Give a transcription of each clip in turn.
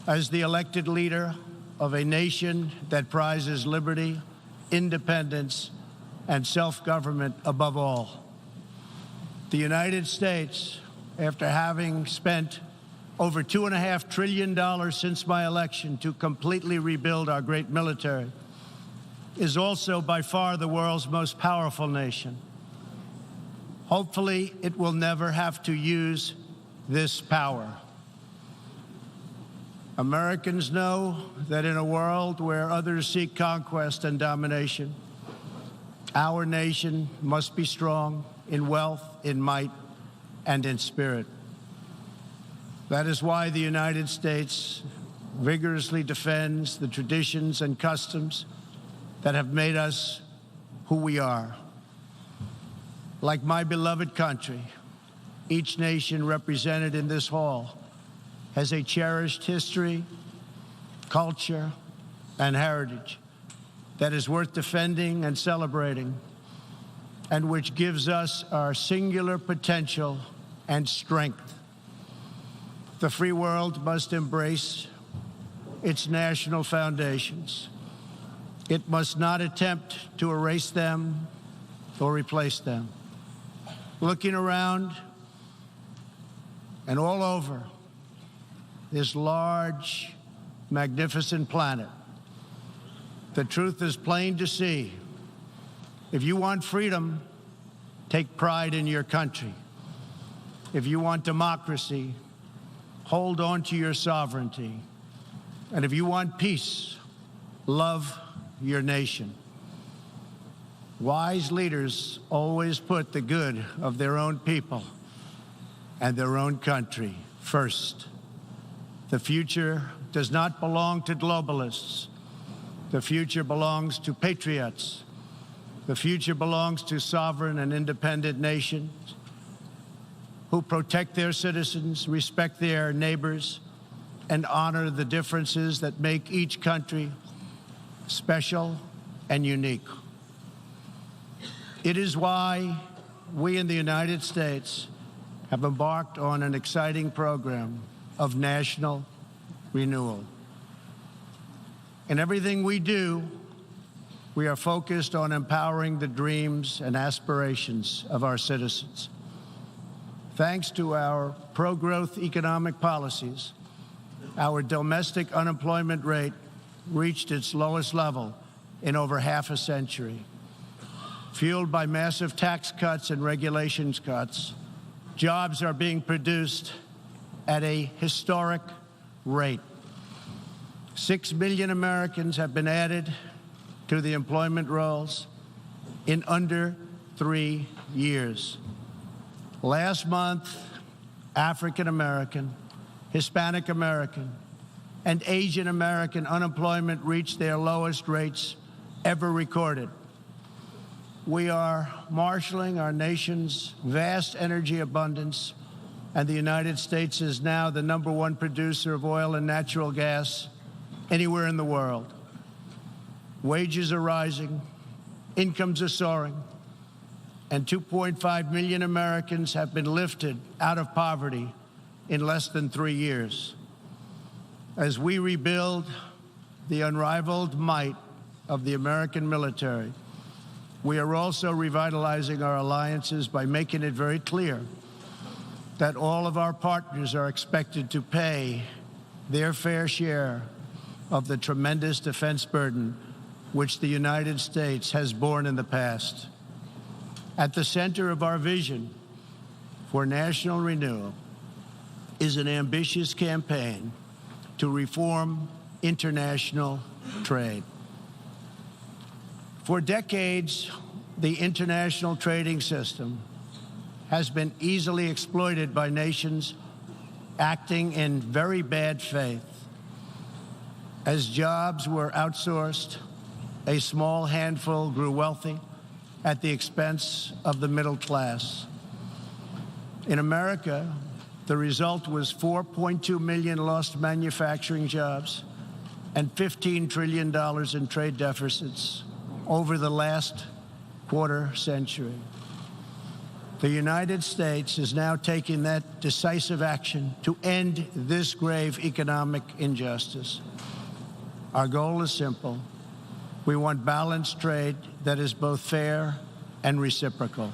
As the elected leader of a nation that prizes liberty, independence, and self-government above all, the United States, after having spent over $2.5 trillion since my election to completely rebuild our great military, is also by far the world's most powerful nation. Hopefully, it will never have to use this power. Americans know that in a world where others seek conquest and domination, our nation must be strong in wealth, in might, and in spirit. That is why the United States vigorously defends the traditions and customs that have made us who we are. Like my beloved country, each nation represented in this hall has a cherished history, culture, and heritage that is worth defending and celebrating, and which gives us our singular potential and strength. The free world must embrace its national foundations. It must not attempt to erase them or replace them. Looking around and all over this large, magnificent planet, the truth is plain to see. If you want freedom, take pride in your country. If you want democracy, hold on to your sovereignty. And if you want peace, love your nation. Wise leaders always put the good of their own people and their own country first. The future does not belong to globalists. The future belongs to patriots. The future belongs to sovereign and independent nations who protect their citizens, respect their neighbors, and honor the differences that make each country special and unique. It is why we in the United States have embarked on an exciting program of national renewal. In everything we do, we are focused on empowering the dreams and aspirations of our citizens. Thanks to our pro-growth economic policies, our domestic unemployment rate reached its lowest level in over half a century. Fueled by massive tax cuts and regulations cuts, jobs are being produced at a historic rate. 6 million Americans have been added to the employment rolls in under 3 years. Last month, African American, Hispanic American, and Asian American unemployment reached their lowest rates ever recorded. We are marshaling our nation's vast energy abundance, and the United States is now the #1 producer of oil and natural gas anywhere in the world. Wages are rising, incomes are soaring, and 2.5 million Americans have been lifted out of poverty in less than 3 years. As we rebuild the unrivaled might of the American military, we are also revitalizing our alliances by making it very clear that all of our partners are expected to pay their fair share of the tremendous defense burden which the United States has borne in the past. At the center of our vision for national renewal is an ambitious campaign to reform international trade. For decades, the international trading system has been easily exploited by nations acting in very bad faith. As jobs were outsourced, a small handful grew wealthy at the expense of the middle class. In America, the result was 4.2 million lost manufacturing jobs and $15 trillion in trade deficits over the last quarter century. The United States is now taking that decisive action to end this grave economic injustice. Our goal is simple. We want balanced trade that is both fair and reciprocal.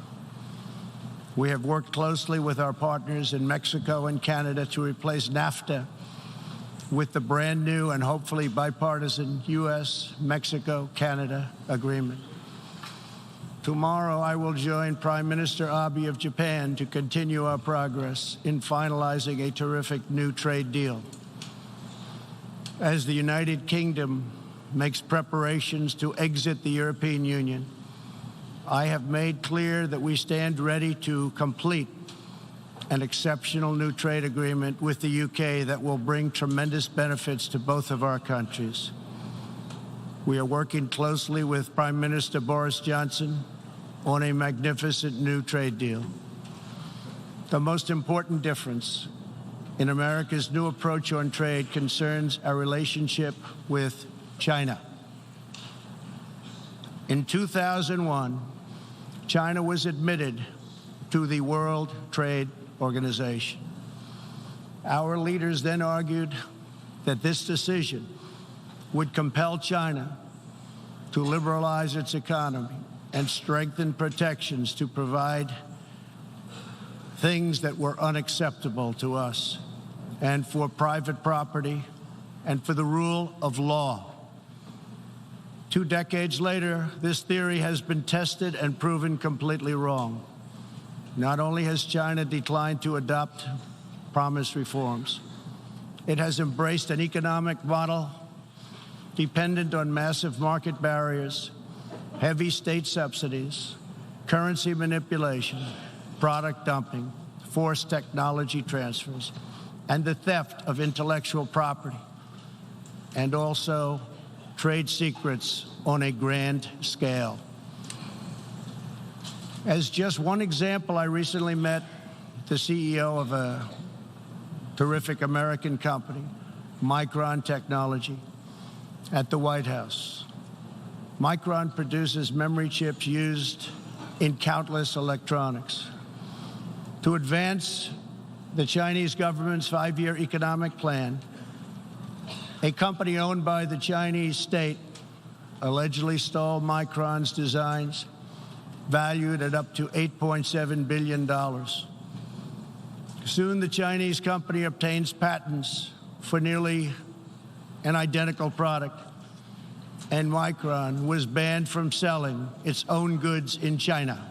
We have worked closely with our partners in Mexico and Canada to replace NAFTA with the brand new and hopefully bipartisan U.S.-Mexico-Canada agreement. Tomorrow, I will join Prime Minister Abe of Japan to continue our progress in finalizing a terrific new trade deal. As the United Kingdom makes preparations to exit the European Union, I have made clear that we stand ready to complete an exceptional new trade agreement with the UK that will bring tremendous benefits to both of our countries. We are working closely with Prime Minister Boris Johnson on a magnificent new trade deal. The most important difference in America's new approach on trade concerns our relationship with China. In 2001, China was admitted to the World Trade Organization. Our leaders then argued that this decision would compel China to liberalize its economy and strengthen protections to provide things that were unacceptable to us, and for private property, and for the rule of law. 2 decades later, this theory has been tested and proven completely wrong. Not only has China declined to adopt promised reforms, it has embraced an economic model dependent on massive market barriers, heavy state subsidies, currency manipulation, product dumping, forced technology transfers, and the theft of intellectual property, and also trade secrets on a grand scale. As just one example, I recently met the CEO of a terrific American company, Micron Technology, at the White House. Micron produces memory chips used in countless electronics. To advance the Chinese government's 5-year economic plan, a company owned by the Chinese state allegedly stole Micron's designs, valued at up to $8.7 billion. Soon, the Chinese company obtains patents for nearly an identical product, and Micron was banned from selling its own goods in China.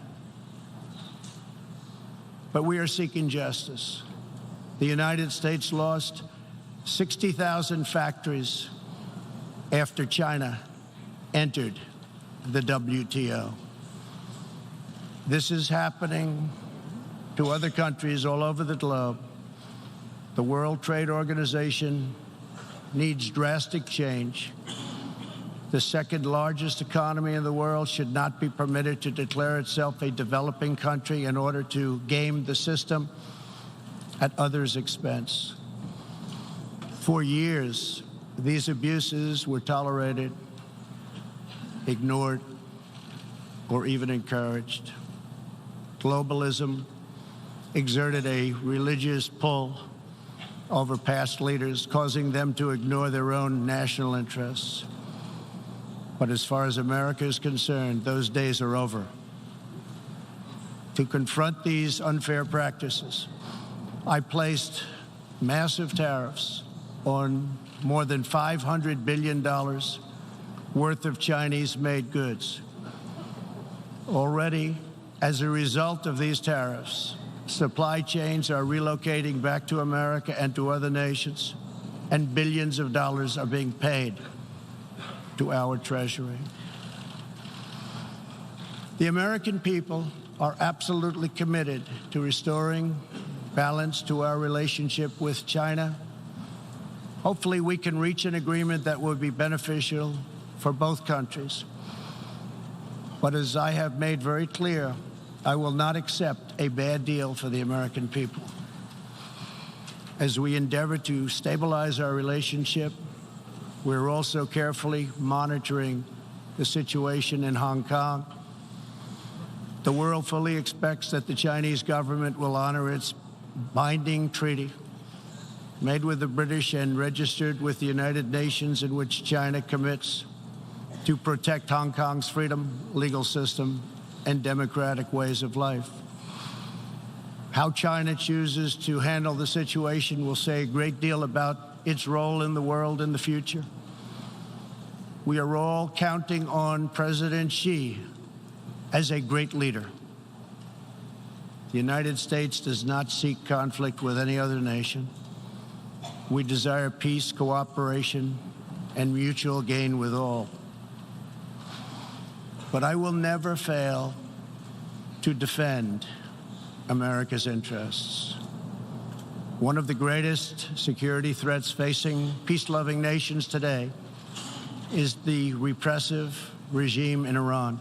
But we are seeking justice. The United States lost 60,000 factories after China entered the WTO. This is happening to other countries all over the globe. The World Trade Organization needs drastic change. The second largest economy in the world should not be permitted to declare itself a developing country in order to game the system at others' expense. For years, these abuses were tolerated, ignored, or even encouraged. Globalism exerted a religious pull over past leaders, causing them to ignore their own national interests. But as far as America is concerned, those days are over. To confront these unfair practices, I placed massive tariffs on more than $500 billion worth of Chinese-made goods. Already, as a result of these tariffs, supply chains are relocating back to America and to other nations, and billions of dollars are being paid to our Treasury. The American people are absolutely committed to restoring balance to our relationship with China. Hopefully, we can reach an agreement that will be beneficial for both countries. But as I have made very clear, I will not accept a bad deal for the American people. As we endeavor to stabilize our relationship, we're also carefully monitoring the situation in Hong Kong. The world fully expects that the Chinese government will honor its binding treaty made with the British and registered with the United Nations, in which China commits to protect Hong Kong's freedom, legal system, and democratic ways of life. How China chooses to handle the situation will say a great deal about its role in the world in the future. We are all counting on President Xi as a great leader. The United States does not seek conflict with any other nation. We desire peace, cooperation, and mutual gain with all. But I will never fail to defend America's interests. One of the greatest security threats facing peace-loving nations today is the repressive regime in Iran.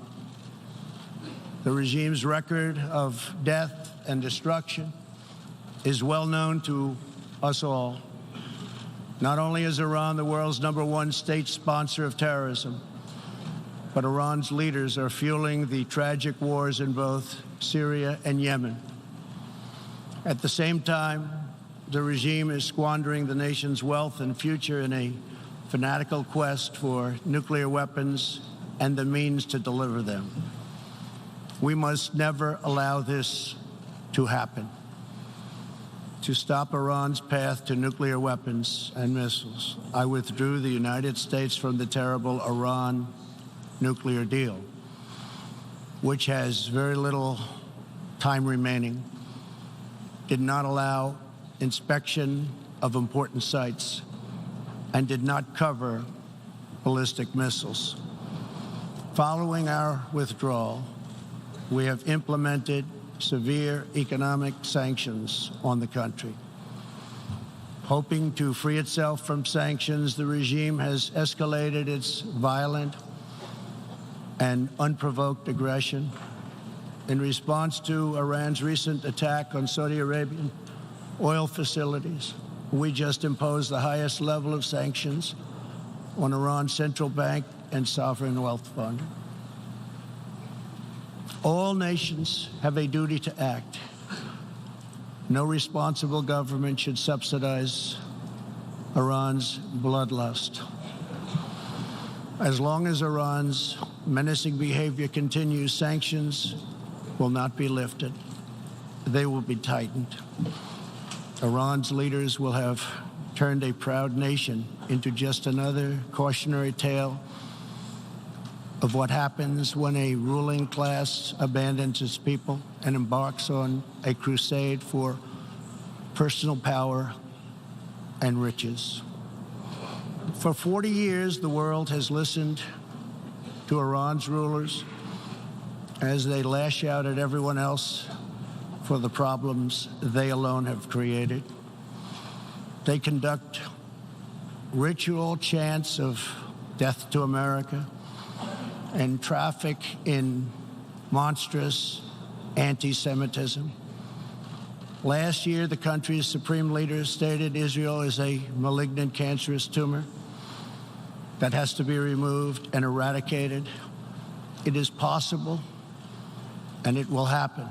The regime's record of death and destruction is well known to us all. Not only is Iran the world's #1 state sponsor of terrorism, but Iran's leaders are fueling the tragic wars in both Syria and Yemen. At the same time, the regime is squandering the nation's wealth and future in a fanatical quest for nuclear weapons and the means to deliver them. We must never allow this to happen. To stop Iran's path to nuclear weapons and missiles, I withdrew the United States from the terrible Iran nuclear deal, which has very little time remaining, did not allow inspection of important sites, and did not cover ballistic missiles. Following our withdrawal, we have implemented severe economic sanctions on the country. Hoping to free itself from sanctions, the regime has escalated its violent and unprovoked aggression. In response to Iran's recent attack on Saudi Arabian oil facilities, we just imposed the highest level of sanctions on Iran's central bank and sovereign wealth fund. All nations have a duty to act. No responsible government should subsidize Iran's bloodlust. As long as Iran's menacing behavior continues, sanctions will not be lifted. They will be tightened. Iran's leaders will have turned a proud nation into just another cautionary tale of what happens when a ruling class abandons its people and embarks on a crusade for personal power and riches. For 40 years, the world has listened to Iran's rulers as they lash out at everyone else for the problems they alone have created. They conduct ritual chants of death to America and traffic in monstrous anti-Semitism. Last year, the country's supreme leader stated Israel is a malignant, cancerous tumor that has to be removed and eradicated. It is possible, and it will happen.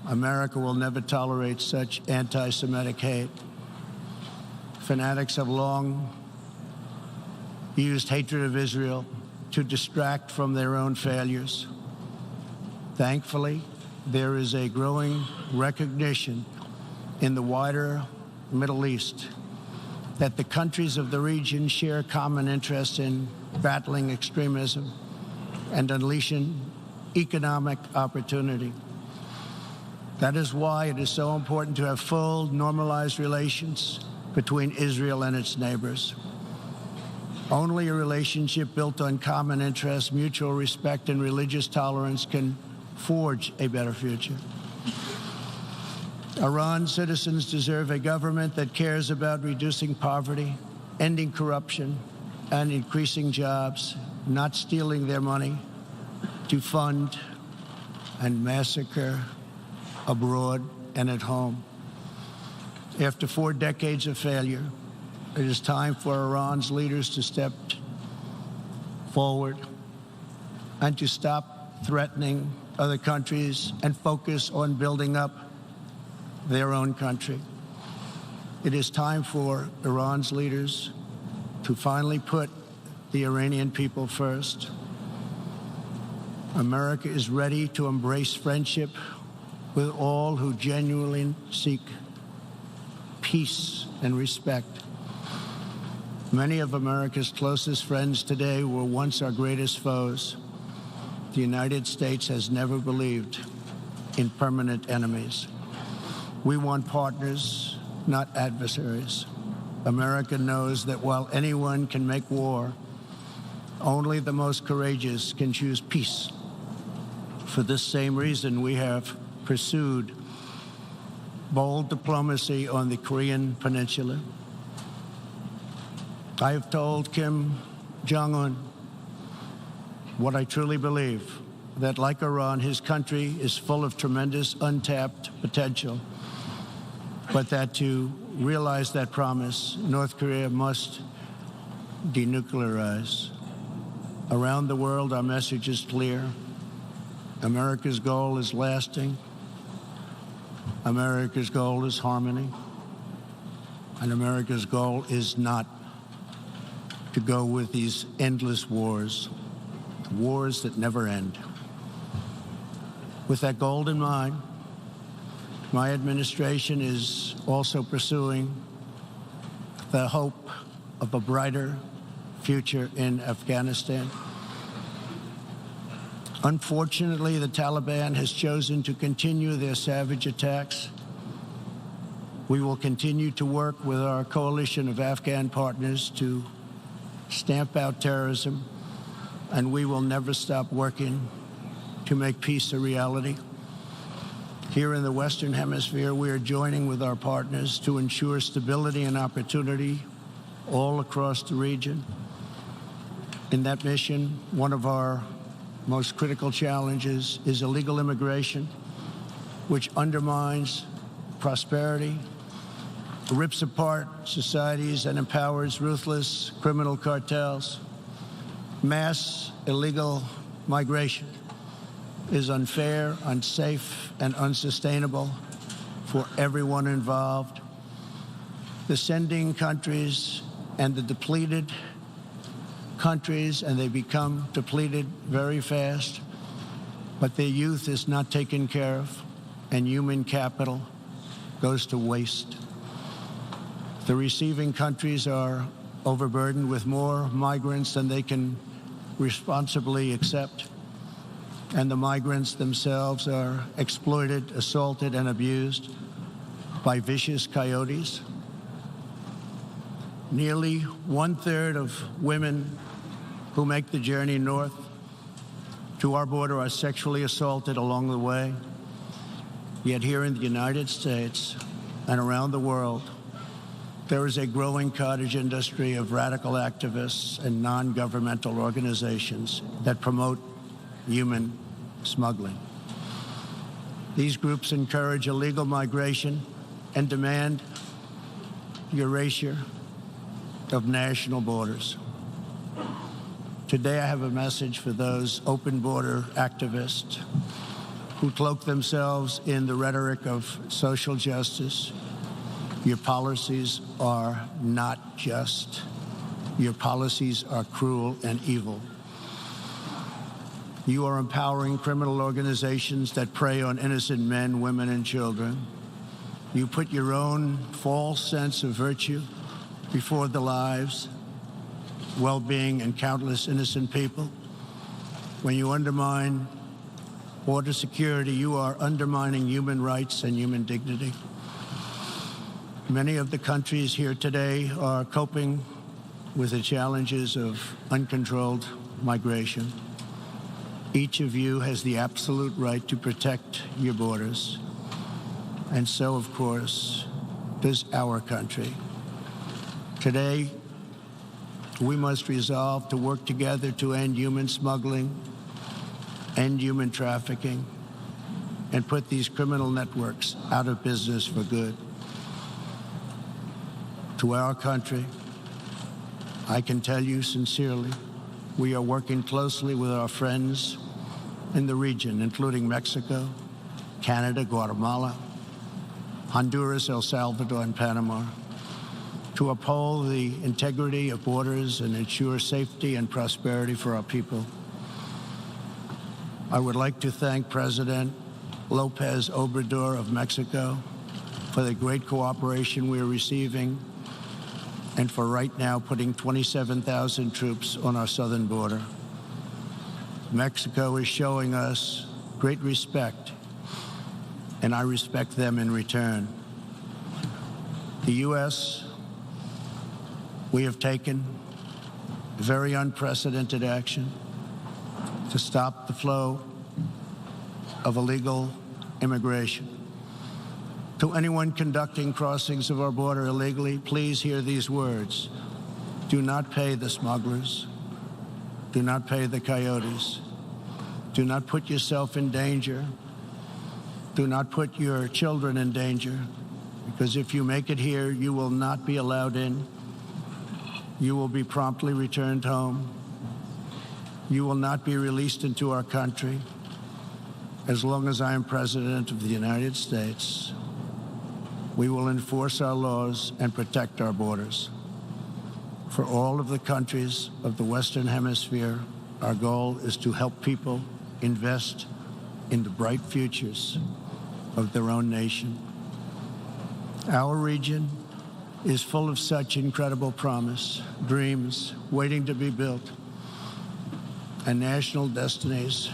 America will never tolerate such anti-Semitic hate. Fanatics have long used hatred of Israel to distract from their own failures. Thankfully, there is a growing recognition in the wider Middle East that the countries of the region share common interests in battling extremism and unleashing economic opportunity. That is why it is so important to have full, normalized relations between Israel and its neighbors. Only a relationship built on common interests, mutual respect, and religious tolerance can forge a better future. Iran's citizens deserve a government that cares about reducing poverty, ending corruption, and increasing jobs, not stealing their money to fund and massacre abroad and at home. After 4 decades of failure, it is time for Iran's leaders to step forward and to stop threatening other countries and focus on building up their own country. It is time for Iran's leaders to finally put the Iranian people first. America is ready to embrace friendship with all who genuinely seek peace and respect. Many of America's closest friends today were once our greatest foes. The United States has never believed in permanent enemies. We want partners, not adversaries. America knows that while anyone can make war, only the most courageous can choose peace. For this same reason, we have pursued bold diplomacy on the Korean Peninsula. I have told Kim Jong-un what I truly believe, that like Iran, his country is full of tremendous untapped potential, but that to realize that promise, North Korea must denuclearize. Around the world, our message is clear. America's goal is lasting. America's goal is harmony. And America's goal is not to go with these endless wars that never end. With that goal in mind, my administration is also pursuing the hope of a brighter future in Afghanistan. Unfortunately, the Taliban has chosen to continue their savage attacks. We will continue to work with our coalition of Afghan partners to stamp out terrorism, and we will never stop working to make peace a reality. Here in the Western Hemisphere, we are joining with our partners to ensure stability and opportunity all across the region. In that mission, one of our most critical challenges is illegal immigration, which undermines prosperity, rips apart societies, and empowers ruthless criminal cartels. Mass illegal migration is unfair, unsafe, and unsustainable for everyone involved. The sending countries and the depleted countries, and they become depleted very fast, but their youth is not taken care of, and human capital goes to waste. The receiving countries are overburdened with more migrants than they can responsibly accept, and the migrants themselves are exploited, assaulted, and abused by vicious coyotes. Nearly 1/3 of women who make the journey north to our border are sexually assaulted along the way. Yet here in the United States and around the world, there is a growing cottage industry of radical activists and non-governmental organizations that promote human smuggling. These groups encourage illegal migration and demand the erasure of national borders. Today, I have a message for those open border activists who cloak themselves in the rhetoric of social justice. Your policies are not just. Your policies are cruel and evil. You are empowering criminal organizations that prey on innocent men, women, and children. You put your own false sense of virtue before the lives, well-being, and countless innocent people. When you undermine border security, you are undermining human rights and human dignity. Many of the countries here today are coping with the challenges of uncontrolled migration. Each of you has the absolute right to protect your borders. And so, of course, does our country. Today, we must resolve to work together to end human smuggling, end human trafficking, and put these criminal networks out of business for good. To our country, I can tell you sincerely, we are working closely with our friends in the region, including Mexico, Canada, Guatemala, Honduras, El Salvador, and Panama, to uphold the integrity of borders and ensure safety and prosperity for our people. I would like to thank President López Obrador of Mexico for the great cooperation we are receiving and for right now putting 27,000 troops on our southern border. Mexico is showing us great respect, and I respect them in return. The U.S., we have taken very unprecedented action to stop the flow of illegal immigration. To anyone conducting crossings of our border illegally, please hear these words. Do not pay the smugglers. Do not pay the coyotes. Do not put yourself in danger. Do not put your children in danger, because if you make it here, you will not be allowed in. You will be promptly returned home. You will not be released into our country. As long as I am President of the United States, we will enforce our laws and protect our borders. For all of the countries of the Western Hemisphere, our goal is to help people invest in the bright futures of their own nation. Our region is full of such incredible promise, dreams waiting to be built, and national destinies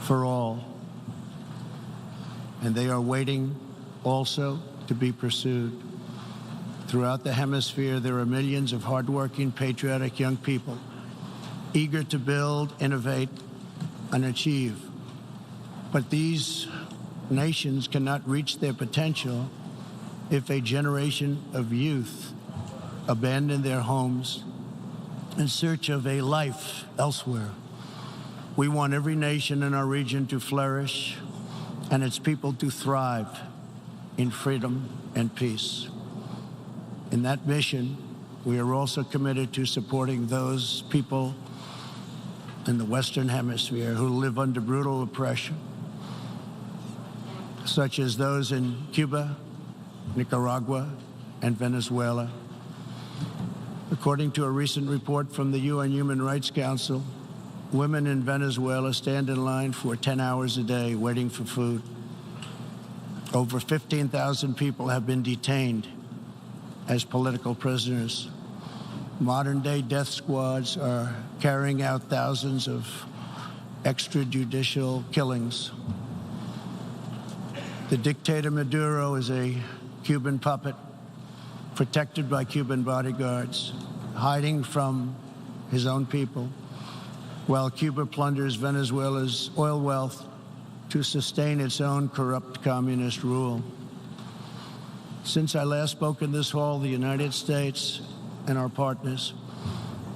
for all. And they are waiting also to be pursued. Throughout the hemisphere, there are millions of hardworking, patriotic young people eager to build, innovate, and achieve. But these nations cannot reach their potential if a generation of youth abandon their homes in search of a life elsewhere. We want every nation in our region to flourish and its people to thrive in freedom and peace. In that mission, we are also committed to supporting those people in the Western Hemisphere who live under brutal oppression, such as those in Cuba, Nicaragua, and Venezuela. According to a recent report from the UN Human Rights Council, women in Venezuela stand in line for 10 hours a day waiting for food. Over 15,000 people have been detained as political prisoners. Modern-day death squads are carrying out thousands of extrajudicial killings. The dictator Maduro is a Cuban puppet, protected by Cuban bodyguards, hiding from his own people, while Cuba plunders Venezuela's oil wealth to sustain its own corrupt communist rule. Since I last spoke in this hall, the United States and our partners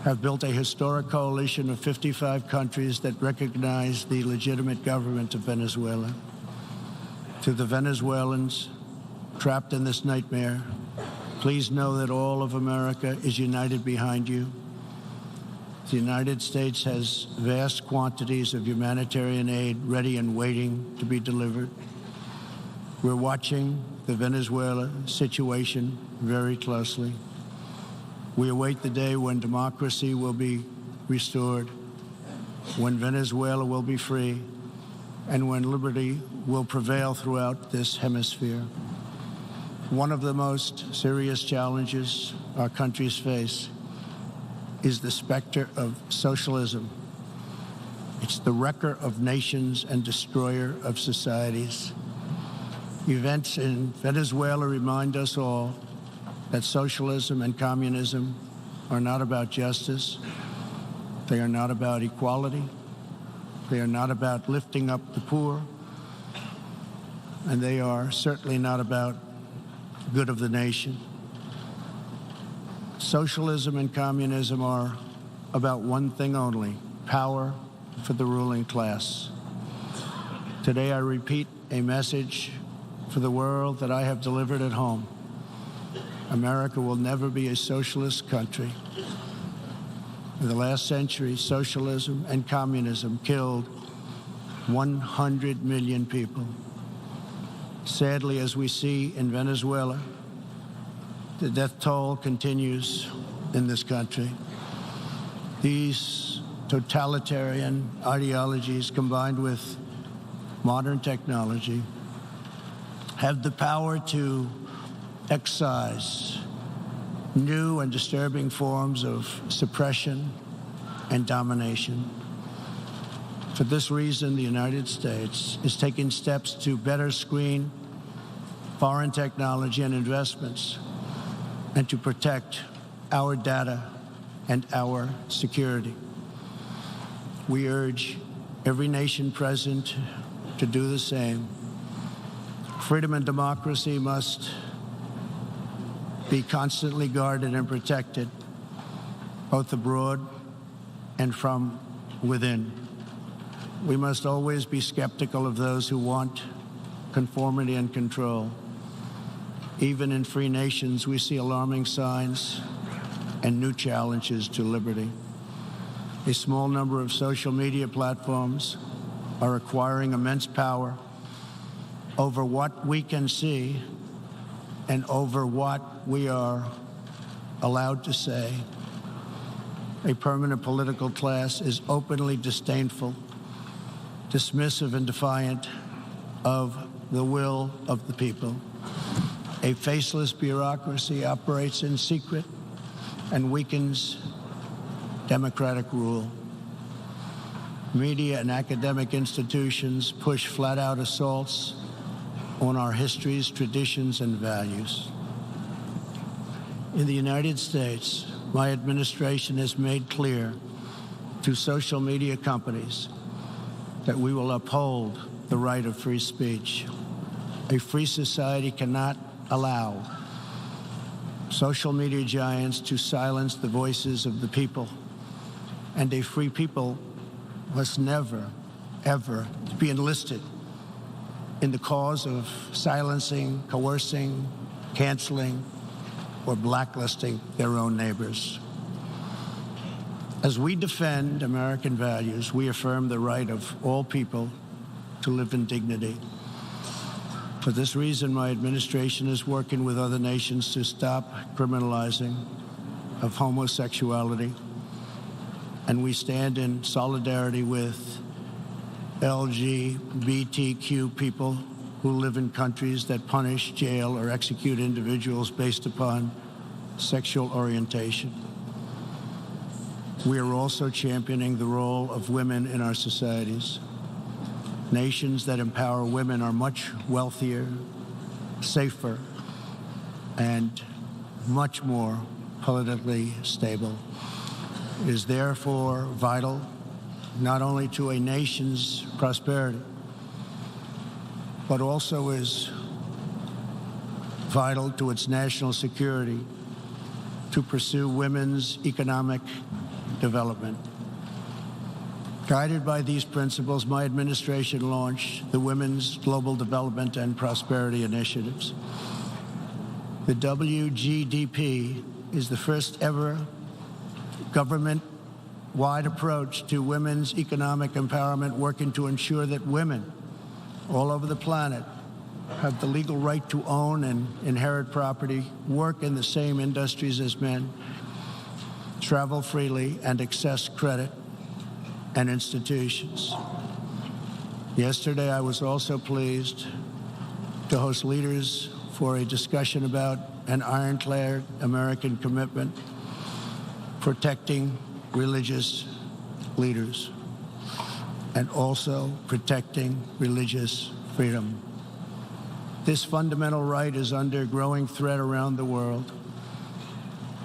have built a historic coalition of 55 countries that recognize the legitimate government of Venezuela. To the Venezuelans trapped in this nightmare, please know that all of America is united behind you. The United States has vast quantities of humanitarian aid ready and waiting to be delivered. We're watching the Venezuela situation very closely. We await the day when democracy will be restored, when Venezuela will be free, and when liberty will prevail throughout this hemisphere. One of the most serious challenges our countries face is the specter of socialism. It's the wrecker of nations and destroyer of societies. Events in Venezuela remind us all that socialism and communism are not about justice. They are not about equality. They are not about lifting up the poor. And they are certainly not about good of the nation. Socialism and communism are about one thing only: power for the ruling class. Today I repeat a message for the world that I have delivered at home. America will never be a socialist country. In the last century, socialism and communism killed 100 million people. Sadly, as we see in Venezuela, the death toll continues in this country. These totalitarian ideologies, combined with modern technology, have the power to excise new and disturbing forms of suppression and domination. For this reason, the United States is taking steps to better screen foreign technology and investments and to protect our data and our security. We urge every nation present to do the same. Freedom and democracy must be constantly guarded and protected, both abroad and from within. We must always be skeptical of those who want conformity and control. Even in free nations, we see alarming signs and new challenges to liberty. A small number of social media platforms are acquiring immense power over what we can see and over what we are allowed to say. A permanent political class is openly disdainful, dismissive, and defiant of the will of the people. A faceless bureaucracy operates in secret and weakens democratic rule. Media and academic institutions push flat-out assaults on our histories, traditions, and values. In the United States, my administration has made clear to social media companies that we will uphold the right of free speech. A free society cannot allow social media giants to silence the voices of the people, and a free people must never, ever be enlisted in the cause of silencing, coercing, canceling, or blacklisting their own neighbors. As we defend American values, we affirm the right of all people to live in dignity. For this reason, my administration is working with other nations to stop criminalizing of homosexuality, and we stand in solidarity with LGBTQ people who live in countries that punish, jail, or execute individuals based upon sexual orientation. We are also championing the role of women in our societies. Nations that empower women are much wealthier, safer, and much more politically stable. It is therefore vital not only to a nation's prosperity, but also is vital to its national security to pursue women's economic development. Guided by these principles, my administration launched the Women's Global Development and Prosperity Initiatives. The WGDP is the first ever government-wide approach to women's economic empowerment, working to ensure that women all over the planet have the legal right to own and inherit property, work in the same industries as men, travel freely, and access credit and institutions. Yesterday, I was also pleased to host leaders for a discussion about an ironclad American commitment protecting religious leaders and also protecting religious freedom. This fundamental right is under growing threat around the world.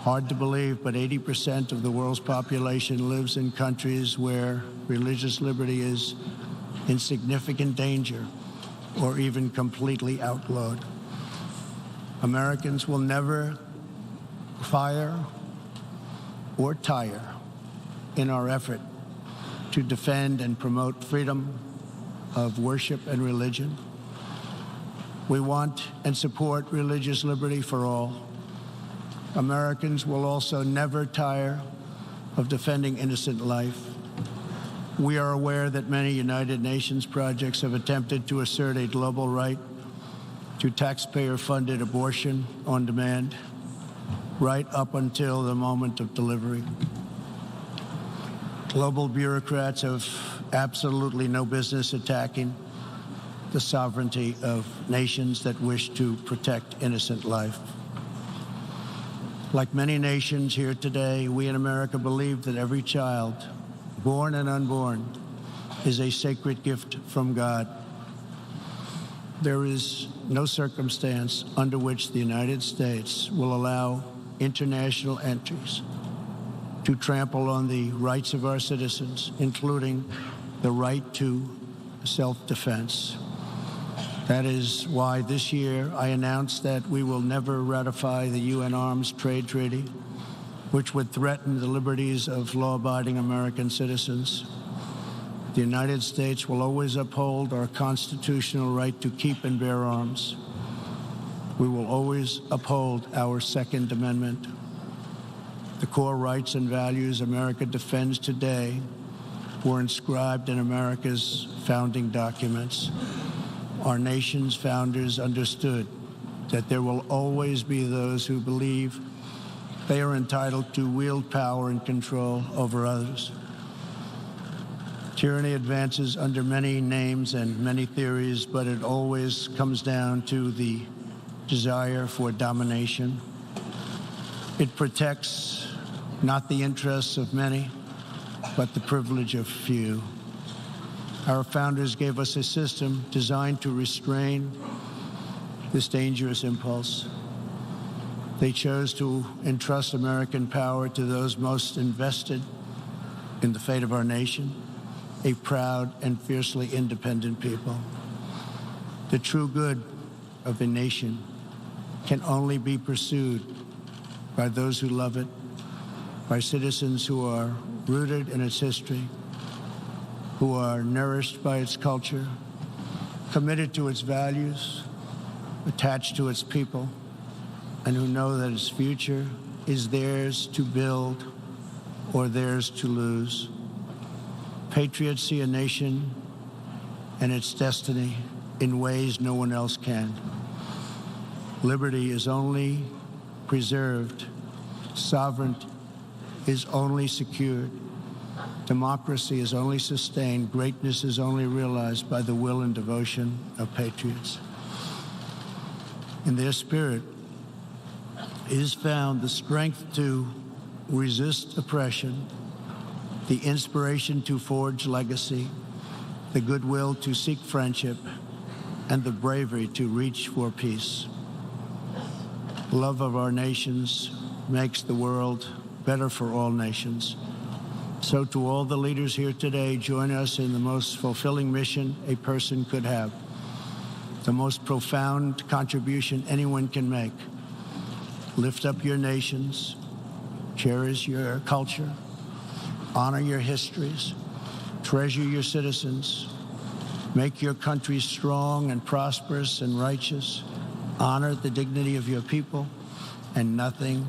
Hard to believe, but 80% of the world's population lives in countries where religious liberty is in significant danger or even completely outlawed. Americans will never fire or tire in our effort to defend and promote freedom of worship and religion. We want and support religious liberty for all. Americans will also never tire of defending innocent life. We are aware that many United Nations projects have attempted to assert a global right to taxpayer-funded abortion on demand, right up until the moment of delivery. Global bureaucrats have absolutely no business attacking the sovereignty of nations that wish to protect innocent life. Like many nations here today, we in America believe that every child, born and unborn, is a sacred gift from God. There is no circumstance under which the United States will allow international entries to trample on the rights of our citizens, including the right to self-defense. That is why this year I announced that we will never ratify the UN Arms Trade Treaty, which would threaten the liberties of law-abiding American citizens. The United States will always uphold our constitutional right to keep and bear arms. We will always uphold our Second Amendment. The core rights and values America defends today were inscribed in America's founding documents. Our nation's founders understood that there will always be those who believe they are entitled to wield power and control over others. Tyranny advances under many names and many theories, but it always comes down to the desire for domination. It protects not the interests of many, but the privilege of few. Our founders gave us a system designed to restrain this dangerous impulse. They chose to entrust American power to those most invested in the fate of our nation, a proud and fiercely independent people. The true good of a nation can only be pursued by those who love it, by citizens who are rooted in its history, who are nourished by its culture, committed to its values, attached to its people, and who know that its future is theirs to build or theirs to lose. Patriots see a nation and its destiny in ways no one else can. Liberty is only preserved, sovereignty is only secured, democracy is only sustained, greatness is only realized by the will and devotion of patriots. In their spirit is found the strength to resist oppression, the inspiration to forge legacy, the goodwill to seek friendship, and the bravery to reach for peace. Love of our nations makes the world better for all nations. So to all the leaders here today, join us in the most fulfilling mission a person could have, the most profound contribution anyone can make. Lift up your nations, cherish your culture, honor your histories, treasure your citizens, make your country strong and prosperous and righteous, honor the dignity of your people, and nothing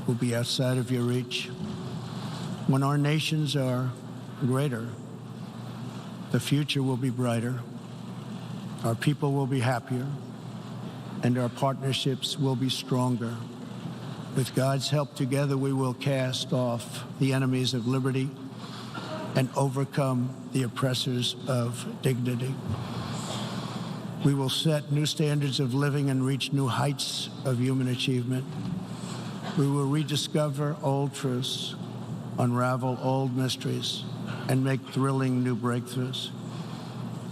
will be outside of your reach. When our nations are greater, the future will be brighter, our people will be happier, and our partnerships will be stronger. With God's help, together we will cast off the enemies of liberty and overcome the oppressors of dignity. We will set new standards of living and reach new heights of human achievement. We will rediscover old truths, unravel old mysteries, and make thrilling new breakthroughs.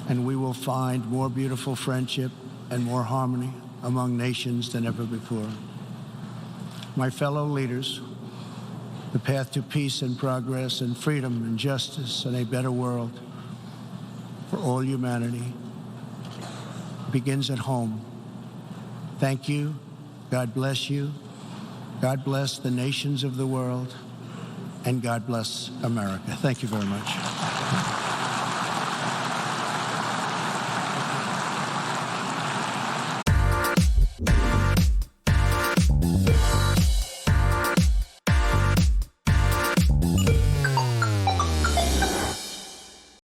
And we will find more beautiful friendship and more harmony among nations than ever before. My fellow leaders, the path to peace and progress and freedom and justice and a better world for all humanity begins at home. Thank you. God bless you. God bless the nations of the world. And God bless America. Thank you very much.